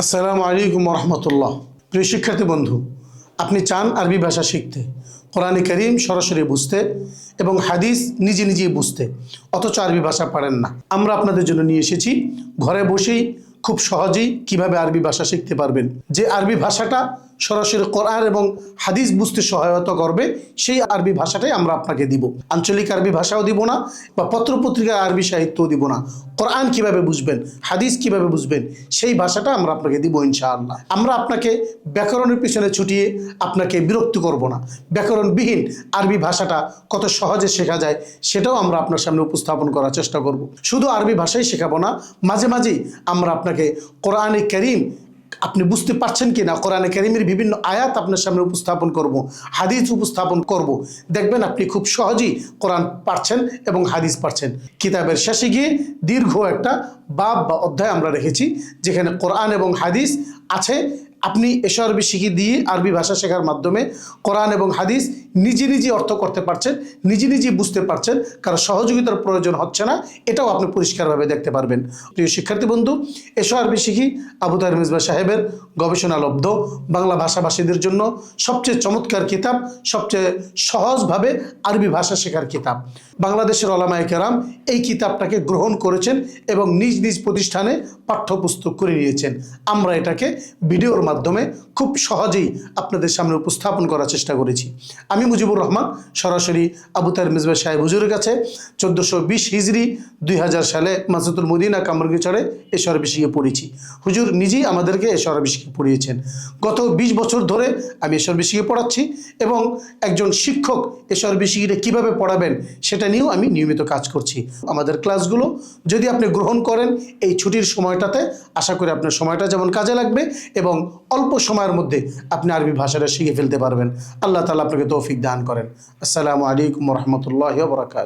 আসসালামু আলাইকুম রহমতুল্লাহ। প্রিয় শিক্ষার্থী বন্ধু, আপনি চান আরবি ভাষা শিখতে, কোরআন কারীম সরাসরি বুঝতে এবং হাদিস নিজে নিজেই বুঝতে, অথচ আরবি ভাষা পারেন না। আমরা আপনাদের জন্য নিয়ে এসেছি ঘরে বসেই খুব সহজেই কিভাবে আরবি ভাষা শিখতে পারবেন। যে আরবি ভাষাটা সরাসরি কোরআন এবং হাদিস বুঝতে সহায়তা করবে, সেই আরবি ভাষাটাই আমরা আপনাকে দিব। আঞ্চলিক আরবি ভাষাও দিব না বা পত্রপত্রিকার আরবি সাহিত্যও দিব না। কোরআন কিভাবে বুঝবেন, হাদিস কিভাবে বুঝবেন, সেই ভাষাটা আমরা আপনাকে দিব ইনশাআল্লাহ। আমরা আপনাকে ব্যাকরণের পিছনে ছুটিয়ে আপনাকে বিরক্ত করব না। ব্যাকরণবিহীন আরবি ভাষাটা কত সহজে শেখা যায় সেটাও আমরা আপনার সামনে উপস্থাপন করার চেষ্টা করব। শুধু আরবি ভাষাই শেখাবো না, মাঝে মাঝেই আমরা আপনাকে কোরআনে কারীম আপনি বুঝতে পারছেন কি না, কোরআনে কারীমের বিভিন্ন আয়াত আপনার সামনে উপস্থাপন করব, হাদিস উপস্থাপন করব। দেখবেন আপনি খুব সহজেই কোরআন পারছেন এবং হাদিস পারছেন। কিতাবের শেষে গিয়ে দীর্ঘ একটা বাব বা অধ্যায় আমরা রেখেছি, যেখানে কোরআন এবং হাদিস আছে। আপনি এসব আরবি শিখে দিয়ে আরবি ভাষা শেখার মাধ্যমে কোরআন এবং হাদিস নিজে নিজে অর্থ করতে পারছেন, নিজে নিজে বুঝতে পারছেন, কারণ সহযোগিতার প্রয়োজন হচ্ছে না। এটাও আপনি পরিষ্কারভাবে দেখতে পারবেন। প্রিয় শিক্ষার্থী বন্ধু, এসব আরবি শিখি আবু তাহের মিসবাহ সাহেবের গবেষণালব্ধ বাংলা ভাষাভাষীদের জন্য সবচেয়ে চমৎকার কিতাব, সবচেয়ে সহজভাবে আরবি ভাষা শেখার কিতাব। বাংলাদেশের ওলামায়ে কেরাম এই কিতাবটাকে গ্রহণ করেছেন এবং নিজ নিজ প্রতিষ্ঠানে পাঠ্যপুস্তক করে নিয়েছেন। আমরা এটাকে ভিডিওর মাধ্যমে খুব সহজেই আপনাদের সামনে উপস্থাপন করার চেষ্টা করেছি। আমি মুজিবুর রহমান সরাসরি আবু তাহের মিসবাহ সাহেব হুজুরের কাছে 1420 হিজরি 2000 সালে মাসজিদুল মদিনা কামরাঙ্গীরচরে এসব আরবি শিখে পড়েছি। হুজুর নিজেই আমাদেরকে এসব আরবি শিখে পড়িয়েছেন। গত 20 বছর ধরে আমি এসব আরবি শিখে পড়াচ্ছি এবং একজন শিক্ষক এসব আরবি শিখে কীভাবে পড়াবেন সেটা নিয়েও আমি নিয়মিত কাজ করছি। আমাদের ক্লাসগুলো যদি আপনি গ্রহণ করেন এই ছুটির সময়টাতে, আশা করি আপনার সময়টা যেমন কাজে লাগবে এবং অল্প সময়ের মধ্যে আপনি আরবি ভাষাটা শিখে ফেলতে পারবেন। আল্লাহ তাআলা আপনাকে তৌফিক দান করেন। আসসালামু আলাইকুম ওয়া রাহমাতুল্লাহি ওয়া বারাকাতুহু।